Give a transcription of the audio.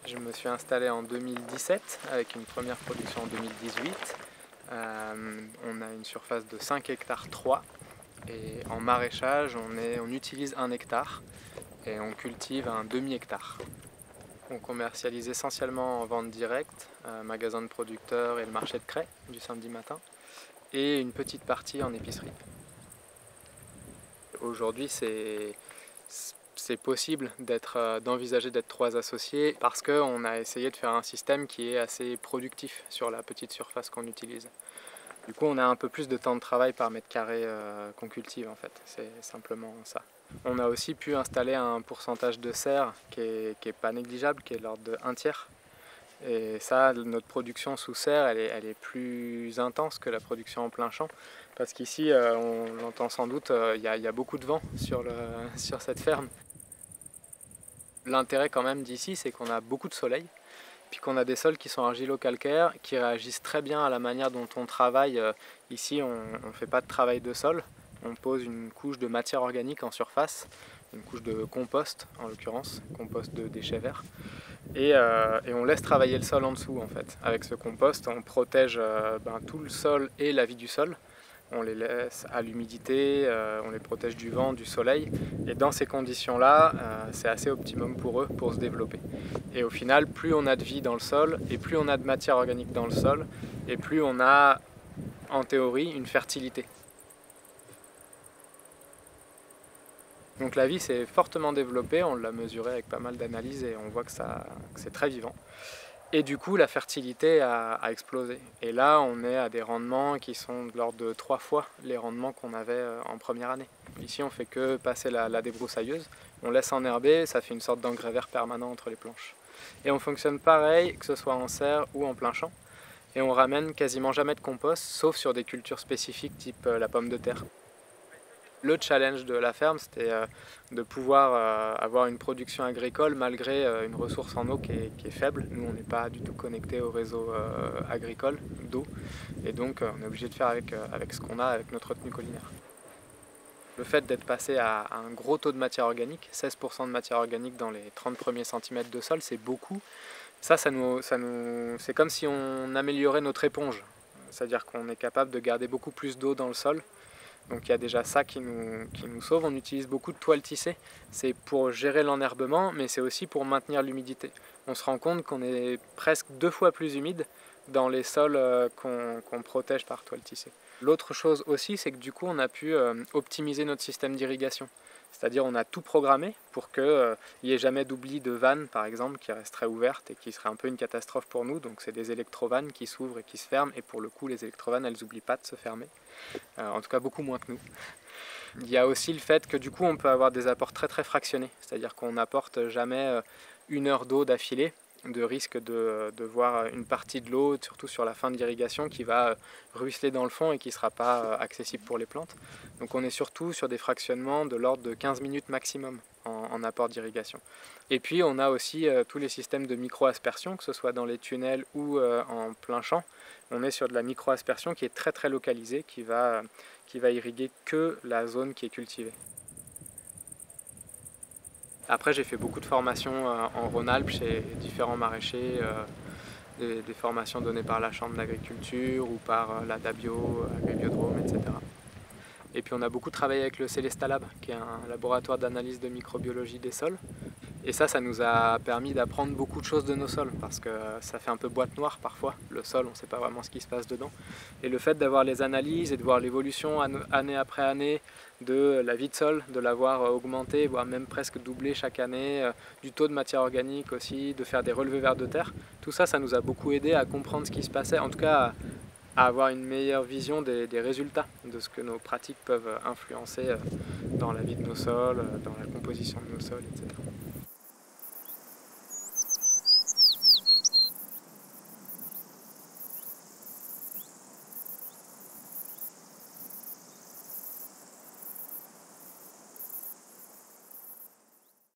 Je me suis installé en 2017 avec une première production en 2018. On a une surface de 5 hectares 3 et en maraîchage on utilise 1 hectare et on cultive un demi-hectare. On commercialise essentiellement en vente directe, magasin de producteurs et le marché de Cray du samedi matin, et une petite partie en épicerie. Aujourd'hui c'est possible d'envisager d'être 3 associés parce qu'on a essayé de faire un système qui est assez productif sur la petite surface qu'on utilise. Du coup on a un peu plus de temps de travail par mètre carré qu'on cultive en fait, c'est simplement ça. On a aussi pu installer un pourcentage de serre qui est pas négligeable, qui est de l'ordre de 1/3. Et ça, notre production sous serre, elle est plus intense que la production en plein champ. Parce qu'ici, on l'entend sans doute, il y a beaucoup de vent sur cette ferme. L'intérêt quand même d'ici, c'est qu'on a beaucoup de soleil, puis qu'on a des sols qui sont argilo-calcaires, qui réagissent très bien à la manière dont on travaille. Ici, on ne fait pas de travail de sol, on pose une couche de matière organique en surface, une couche de compost en l'occurrence, compost de déchets verts. Et on laisse travailler le sol en dessous en fait. Avec ce compost, on protège tout le sol et la vie du sol. On les laisse à l'humidité, on les protège du vent, du soleil. Et dans ces conditions-là, c'est assez optimum pour eux pour se développer. Et au final, plus on a de vie dans le sol, et plus on a de matière organique dans le sol, et plus on a, en théorie, une fertilité. Donc la vie s'est fortement développée, on l'a mesuré avec pas mal d'analyses et on voit que c'est très vivant. Et du coup la fertilité a explosé. Et là on est à des rendements qui sont de l'ordre de 3 fois les rendements qu'on avait en première année. Ici on fait que passer la débroussailleuse, on laisse enherber, ça fait une sorte d'engrais vert permanent entre les planches. Et on fonctionne pareil, que ce soit en serre ou en plein champ. Et on ramène quasiment jamais de compost, sauf sur des cultures spécifiques type la pomme de terre. Le challenge de la ferme, c'était de pouvoir avoir une production agricole malgré une ressource en eau qui est faible. Nous, on n'est pas du tout connecté au réseau agricole d'eau. Et donc, on est obligé de faire avec ce qu'on a, avec notre retenue collinaire. Le fait d'être passé à un gros taux de matière organique, 16% de matière organique dans les 30 premiers centimètres de sol, c'est beaucoup. Ça c'est comme si on améliorait notre éponge. C'est-à-dire qu'on est capable de garder beaucoup plus d'eau dans le sol. Donc il y a déjà ça qui nous sauve. On utilise beaucoup de toile tissée. C'est pour gérer l'enherbement, mais c'est aussi pour maintenir l'humidité. On se rend compte qu'on est presque 2 fois plus humide dans les sols qu'on protège par toile tissée. L'autre chose aussi, c'est que du coup on a pu optimiser notre système d'irrigation. C'est-à-dire on a tout programmé pour qu'il n'y ait jamais d'oubli de vannes, par exemple, qui resteraient ouvertes et qui seraient un peu une catastrophe pour nous. Donc c'est des électrovannes qui s'ouvrent et qui se ferment. Et pour le coup, les électrovannes, elles n'oublient pas de se fermer. En tout cas, beaucoup moins que nous. Il y a aussi le fait que du coup, on peut avoir des apports très très fractionnés. C'est-à-dire qu'on n'apporte jamais 1 heure d'eau d'affilée, de risque de voir une partie de l'eau, surtout sur la fin de l'irrigation, qui va ruisseler dans le fond et qui ne sera pas accessible pour les plantes. Donc on est surtout sur des fractionnements de l'ordre de 15 minutes maximum en apport d'irrigation. Et puis on a aussi tous les systèmes de micro-aspersion, que ce soit dans les tunnels ou en plein champ. On est sur de la micro-aspersion qui est très très localisée, qui va irriguer que la zone qui est cultivée. Après, j'ai fait beaucoup de formations en Rhône-Alpes chez différents maraîchers, des formations données par la Chambre d'agriculture ou par la DABio, Agribiodrome, etc. Et puis on a beaucoup travaillé avec le Célestalab, qui est un laboratoire d'analyse de microbiologie des sols. Et ça nous a permis d'apprendre beaucoup de choses de nos sols, parce que ça fait un peu boîte noire parfois, le sol, on ne sait pas vraiment ce qui se passe dedans. Et le fait d'avoir les analyses et de voir l'évolution année après année de la vie de sol, de l'avoir augmenté, voire même presque doublé chaque année, du taux de matière organique aussi, de faire des relevés vers de terre, tout ça, ça nous a beaucoup aidé à comprendre ce qui se passait, en tout cas à avoir une meilleure vision des résultats, de ce que nos pratiques peuvent influencer dans la vie de nos sols, dans la composition de nos sols, etc.